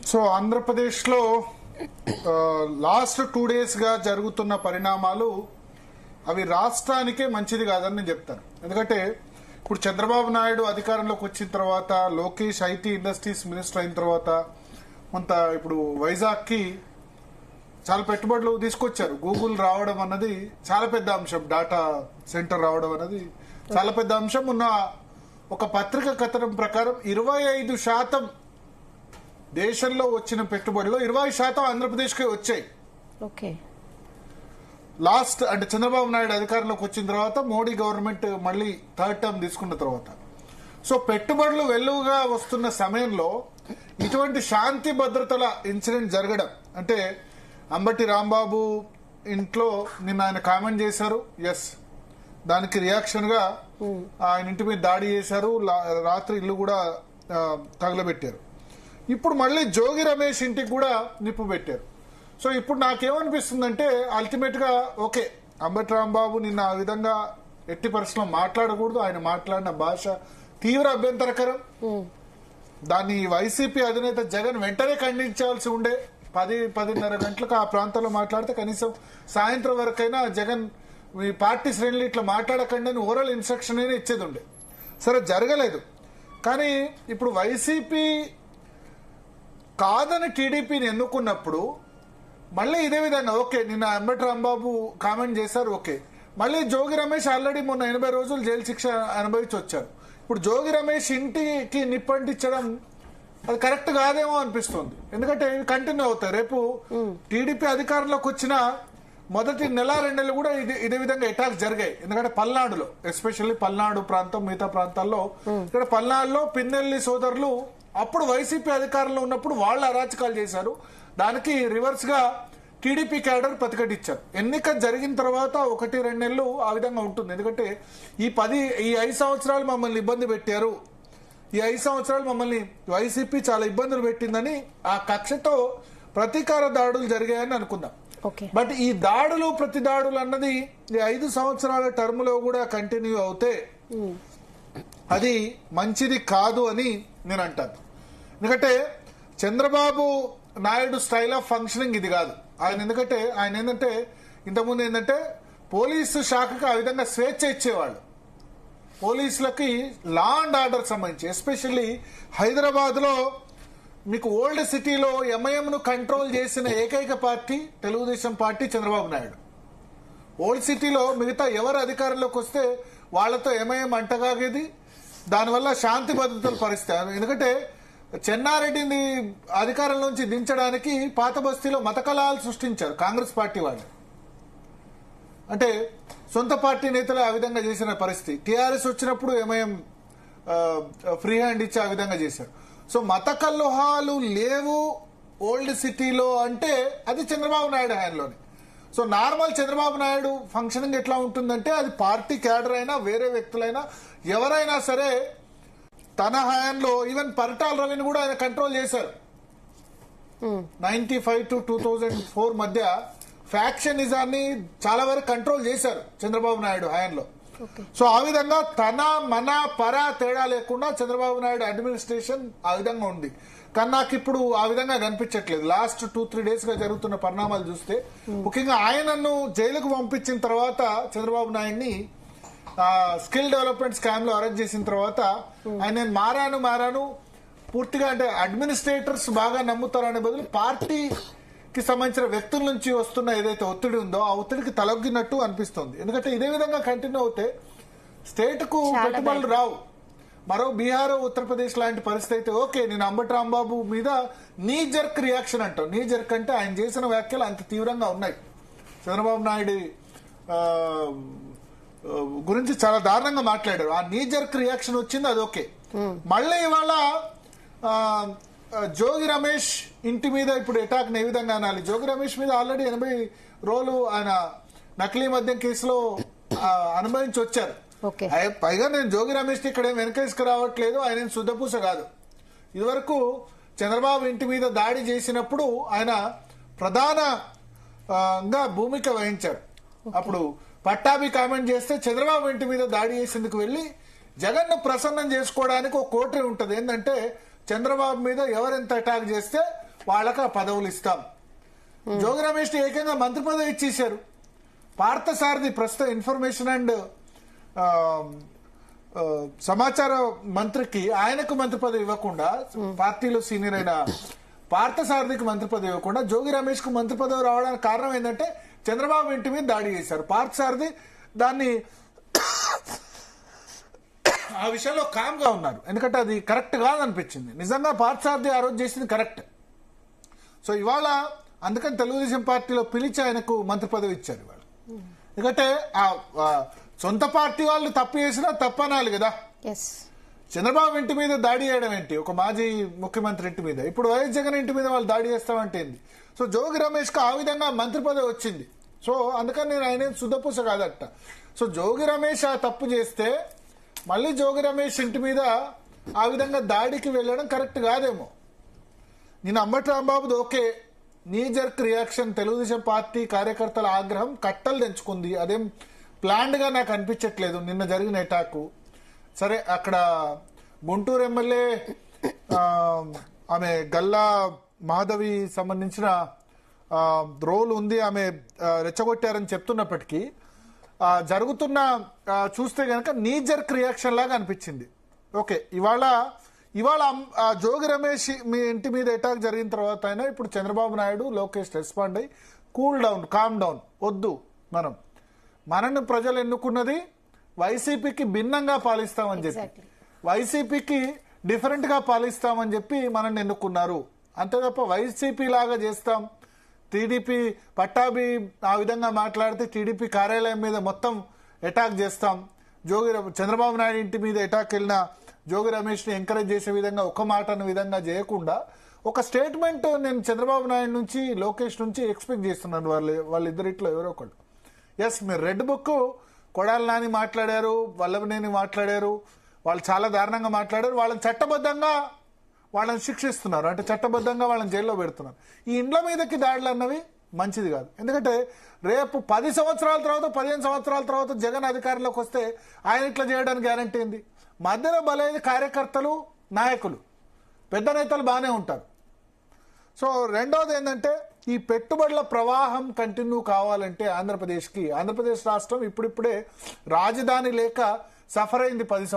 So Andhra Pradesh లో last 2 days గా జరుగుతున్న పరిణామాలు అవి రాష్ట్రానికే మంచిది కాదని నేను చెప్తాను. ఎందుకంటే ఇప్పుడు చంద్రబాబు నాయుడు అధికారంలోకి వచ్చిన తర్వాత, లోకేష్ ఐటీ ఇండస్ట్రీస్ మినిస్టర్ అయిన తర్వాత కొంత ఇప్పుడు వైజాగ్ కి చాలా పెట్టుబడులు తీసుకొచ్చారు. గూగుల్ రావడం అన్నది చాలా పెద్ద అంశం, డాటా సెంటర్ రావడం అన్నది చాలా పెద్ద అంశం. ఉన్న ఒక పత్రిక కథనం ప్రకారం 25% దేశంలో వచ్చిన పెట్టుబడిలో 20% ఆంధ్రప్రదేశ్కే వచ్చాయి. ఓకే, లాస్ట్ అంటే చంద్రబాబు నాయుడు అధికారంలోకి వచ్చిన తర్వాత, మోడీ గవర్నమెంట్ మళ్ళీ 3rd టర్మ్ తీసుకున్న తర్వాత. సో పెట్టుబడులు వెల్లువగా వస్తున్న సమయంలో ఇటువంటి శాంతి భద్రతల ఇన్సిడెంట్ జరగడం అంటే, అంబటి రాంబాబు ఇంట్లో నిన్న ఆయన కామెంట్ చేశారు. ఎస్, దానికి రియాక్షన్ గా ఆయన ఇంటి మీద దాడి చేశారు, రాత్రి ఇల్లు కూడా తగలబెట్టారు. ఇప్పుడు మళ్ళీ జోగి రమేష్ ఇంటికి కూడా నిప్పు పెట్టారు. సో ఇప్పుడు నాకేమనిపిస్తుందంటే, అల్టిమేట్ గా ఓకే, అంబటి రాంబాబు నిన్న ఆ విధంగా ఎట్టి పరిస్థితుల్లో మాట్లాడకూడదు, ఆయన మాట్లాడిన భాష తీవ్ర అభ్యంతరకరం. దాన్ని వైసీపీ అధినేత జగన్ వెంటనే ఖండించాల్సి ఉండే. 10-10:30 గంటలకు ఆ ప్రాంతంలో మాట్లాడితే కనీసం సాయంత్రం వరకైనా జగన్ మీ పార్టీ శ్రేణులు ఇట్లా మాట్లాడకండి అని ఓరల్ ఇన్స్ట్రక్షన్ అయినా ఇచ్చేది ఉండే. సరే, జరగలేదు. కానీ ఇప్పుడు వైసీపీ కాదని టీడీపీని ఎన్నుకున్నప్పుడు మళ్ళీ ఇదే విధంగా ఓకే, నిన్న అంబటి రాంబాబు కామెంట్ చేశారు, ఓకే, మళ్ళీ జోగి రమేష్ ఆల్రెడీ మొన్న 80 రోజులు జైలు శిక్ష అనుభవించి వచ్చారు. ఇప్పుడు జోగి రమేష్ ఇంటికి నిప్పంటించడం అది కరెక్ట్ కాదేమో అనిపిస్తుంది. ఎందుకంటే ఇవి కంటిన్యూ అవుతాయి. రేపు టీడీపీ అధికారంలోకి వచ్చిన మొదటి 1-2 నెలలు కూడా ఇదే విధంగా అటాక్స్ జరిగాయి. ఎందుకంటే పల్నాడులో, ఎస్పెషల్లీ పల్నాడు ప్రాంతం, మిగతా ప్రాంతాల్లో, ఇక్కడ పల్నాడులో పిన్నెల్లి సోదరులు అప్పుడు వైసీపీ అధికారంలో ఉన్నప్పుడు వాళ్ళు అరాచకాలు చేశారు. దానికి రివర్స్ గా టీడీపీ క్యాడర్ ప్రతిఘటించారు. ఎన్నిక జరిగిన తర్వాత 1-2 నెలలు ఆ విధంగా ఉంటుంది. ఎందుకంటే ఈ 5 సంవత్సరాలు మమ్మల్ని ఇబ్బంది పెట్టారు, ఈ 5 సంవత్సరాలు మమ్మల్ని వైసీపీ చాలా ఇబ్బందులు పెట్టిందని ఆ కక్షతో ప్రతీకార దాడులు జరిగాయని అనుకుందాం. బట్ ఈ దాడులు ప్రతి దాడులు అన్నది ఈ 5 సంవత్సరాల టర్మ్ లో కూడా కంటిన్యూ అవుతే అది మంచిది కాదు అని నేను అంటాను. ఎందుకంటే Chandrababu Naidu style of functioning ఇది కాదు. ఎందుకంటే ఆయన ఏంటంటే ఇంతకుముందు ఏంటంటే పోలీసు శాఖకి ఆ విధంగా స్వేచ్ఛ ఇచ్చేవాళ్ళు. పోలీసులకి లా అండ్ ఆర్డర్ సంబంధించి, ఎస్పెషల్లీ హైదరాబాద్ లో మీకు ఓల్డ్ సిటీలో ఎంఐఎం ను కంట్రోల్ చేసిన ఏకైక party Telugu Desam party, Chandrababu Naidu. Old సిటీలో మిగతా ఎవరు అధికారంలోకి వస్తే వాళ్లతో ఎంఐఎం అంటగాగేది. దానివల్ల శాంతి భద్రతలు పరిస్థితి. ఎందుకంటే చెన్నారెడ్డిని అధికారంలోంచి దించడానికి పాత బస్తీలో మత కలహాలు సృష్టించారు కాంగ్రెస్ పార్టీ వాళ్ళు. అంటే సొంత పార్టీ నేతలు ఆ విధంగా చేసిన పరిస్థితి. టీఆర్ఎస్ వచ్చినప్పుడు ఎంఐఎం ఫ్రీ హ్యాండ్ ఇచ్చి ఆ విధంగా చేశారు. సో మత కలహాలు లేవు ఓల్డ్ సిటీలో అంటే అది చంద్రబాబు నాయుడు హ్యాండ్లోనే. So normal Chandrababu Naidu functioning ఎట్లా ఉంటుందంటే, అది పార్టీ క్యాడర్ అయినా వేరే వ్యక్తులైనా ఎవరైనా సరే తన హయాంలో, ఈవెన్ పరిటాల రవిని కూడా ఆయన కంట్రోల్ చేశారు. 95 to 2004 మధ్య ఫ్యాక్షనిజాన్ని చాలా వరకు కంట్రోల్ చేశారు చంద్రబాబు నాయుడు హయాంలో. సో ఆ విధంగా తన మన పర తేడా లేకుండా చంద్రబాబు నాయుడు అడ్మినిస్ట్రేషన్ ఆ విధంగా ఉంది. కానీ నాకు ఇప్పుడు ఆ విధంగా కనిపించట్లేదు. లాస్ట్ 2-3 days గా జరుగుతున్న పరిణామాలు చూస్తే, ముఖ్యంగా ఆయనను జైలుకు పంపించిన తర్వాత చంద్రబాబు నాయుడిని స్కిల్ డెవలప్మెంట్ స్కామ్ లో అరెస్ట్ చేసిన తర్వాత ఆయన నేను మారాను పూర్తిగా, అంటే అడ్మినిస్ట్రేటర్స్ బాగా నమ్ముతారనే బదులు పార్టీకి సంబంధించిన వ్యక్తుల నుంచి వస్తున్న ఏదైతే ఒత్తిడి ఉందో ఆ ఒత్తిడికి తలొగ్గినట్టు అనిపిస్తుంది. ఎందుకంటే ఇదే విధంగా కంటిన్యూ అవుతే స్టేట్ కు పెట్టుబడులు రావు. మరో బీహార్, ఉత్తరప్రదేశ్ లాంటి పరిస్థితి అయితే ఓకే, నేను అంబటి రాంబాబు మీద నీ జర్క్ రియాక్షన్ అంటాం. నీ జర్క్ అంటే ఆయన చేసిన వ్యాఖ్యలు అంత తీవ్రంగా ఉన్నాయి. చంద్రబాబు నాయుడు గురించి చాలా దారుణంగా మాట్లాడారు. ఆ నీ జర్క్ రియాక్షన్ వచ్చింది, అది ఓకే. మళ్ళీ ఇవాళ జోగి రమేష్ ఇంటి మీద ఇప్పుడు అటాక్ ఏ విధంగా అనాలి? జోగి రమేష్ మీద ఆల్రెడీ 80 రోజులు ఆయన నకిలీ మద్యం కేసులో అనుభవించి వచ్చారు. పైగా నేను జోగి రమేష్ ని ఇక్కడ వెనకేసుకు రావట్లేదు, ఆయన శుద్ధపూస కాదు. ఇదివరకు చంద్రబాబు ఇంటి మీద దాడి చేసినప్పుడు ఆయన ప్రధానంగా భూమిక వహించారు. అప్పుడు పట్టాభి కామెంట్ చేస్తే చంద్రబాబు ఇంటి మీద దాడి చేసేందుకు వెళ్లి జగన్ ను ప్రసన్నం చేసుకోవడానికి ఒక కోటరీ ఉంటది. ఏంటంటే చంద్రబాబు మీద ఎవరెంత అటాక్ చేస్తే వాళ్ళకి ఆ పదవులు ఇస్తాం. జోగి రమేష్ ఏకంగా మంత్రి పదవి ఇచ్చేశారు. పార్థసారథి ప్రస్తుత ఇన్ఫర్మేషన్ అండ్ సమాచార మంత్రికి ఆయనకు మంత్రి పదవి ఇవ్వకుండా, పార్టీలో సీనియర్ అయిన పార్థసారథికి మంత్రి పదవి ఇవ్వకుండా జోగి రమేష్ కు మంత్రి పదవి రావడానికి కారణం ఏంటంటే చంద్రబాబు ఇంటి మీద దాడి చేశారు. పార్థసారథి దాన్ని ఆ విషయంలో కామ్ గా ఉన్నారు, ఎందుకంటే అది కరెక్ట్ కాదనిపించింది. నిజంగా పార్థసారథి ఆ రోజు చేసింది కరెక్ట్. సో ఇవాళ అందుకని తెలుగుదేశం పార్టీలో పిలిచి ఆయనకు మంత్రి పదవి ఇచ్చారు ఇవాళ. ఎందుకంటే సొంత పార్టీ వాళ్ళు తప్పు చేసినా తప్పనాలి కదా. చంద్రబాబు ఇంటి మీద దాడి చేయడం ఏంటి, ఒక మాజీ ముఖ్యమంత్రి ఇంటి మీద. ఇప్పుడు వైఎస్ జగన్ ఇంటి మీద వాళ్ళు దాడి చేస్తామంటే ఏంది. సో జోగి రమేష్ కు ఆ విధంగా మంత్రి పదవి వచ్చింది. సో అందుకని నేను ఆయన శుద్ధపూస కాదట. సో జోగి రమేష్ ఆ తప్పు చేస్తే మళ్ళీ జోగి రమేష్ ఇంటి మీద ఆ విధంగా దాడికి వెళ్ళడం కరెక్ట్ కాదేమో. నేను అంబటి రాంబాబుది ఓకే, నీ జర్క్ రియాక్షన్, తెలుగుదేశం పార్టీ కార్యకర్తల ఆగ్రహం కట్టలు తెంచుకుంది, అదేం ప్లాన్డ్ గా నాకు అనిపించట్లేదు నిన్న జరిగిన అటాక్. సరే, అక్కడ గుంటూరు ఎమ్మెల్యే ఆమె గల్లా మాధవి సంబంధించిన రోల్ ఉంది, ఆమె రెచ్చగొట్టారని చెప్తున్నప్పటికీ జరుగుతున్న చూస్తే గనక నీ జర్క్ రియాక్షన్ లాగా అనిపించింది. ఓకే, ఇవాళ జోగి రమేష్ మీ ఇంటి మీద అటాక్ జరిగిన తర్వాత అయినా ఇప్పుడు చంద్రబాబు నాయుడు, లోకేష్ రెస్పాండ్ అయ్యి కూల్ డౌన్, కామ్ డౌన్, వద్దు, మనల్ని ప్రజలు ఎన్నుకున్నది వైసీపీకి భిన్నంగా పాలిస్తామని చెప్పి, వైసీపీకి డిఫరెంట్ గా పాలిస్తామని చెప్పి మనల్ని ఎన్నుకున్నారు. అంతే తప్ప వైసీపీ లాగా చేస్తాం, టీడీపీ పట్టాభి ఆ విధంగా మాట్లాడితే టీడీపీ కార్యాలయం మీద మొత్తం అటాక్ చేస్తాం, చంద్రబాబు నాయుడు ఇంటి మీద అటాక్ వెళ్ళిన జోగి రమేష్ ని ఎంకరేజ్ చేసే విధంగా ఒక మాట అన్న విధంగా చేయకుండా ఒక స్టేట్మెంట్ నేను చంద్రబాబు నాయుడు నుంచి, లోకేష్ నుంచి ఎక్స్పెక్ట్ చేస్తున్నాను. వాళ్ళిద్దరిట్లో ఎవరో ఒకళ్ళు. ఎస్, మీరు రెడ్ బుక్ కొడాలి నాని మాట్లాడారు, వల్లభనేని మాట్లాడారు, వాళ్ళు చాలా దారుణంగా మాట్లాడారు. వాళ్ళని చట్టబద్ధంగా వాళ్ళని శిక్షిస్తున్నారు, అంటే చట్టబద్ధంగా వాళ్ళని జైల్లో పెడుతున్నారు. ఈ ఇండ్ల మీదకి దాడులు అన్నవి మంచిది కాదు. ఎందుకంటే రేపు 10 సంవత్సరాల తర్వాత, 15 సంవత్సరాల తర్వాత జగన్ అధికారంలోకి వస్తే ఆయన ఇట్లా చేయడానికి గ్యారంటీ ఏంది? మధ్యలో బలైన కార్యకర్తలు, నాయకులు, పెద్ద నేతలు బాగానే ఉంటారు. సో రెండోది ఏంటంటే ఈ పెట్టుబడుల ప్రవాహం కంటిన్యూ కావాలంటే ఆంధ్రప్రదేశ్ రాష్ట్రం ఇప్పుడిప్పుడే రాజధాని లేక సఫర్ అయింది 10 సంవత్సరాలు.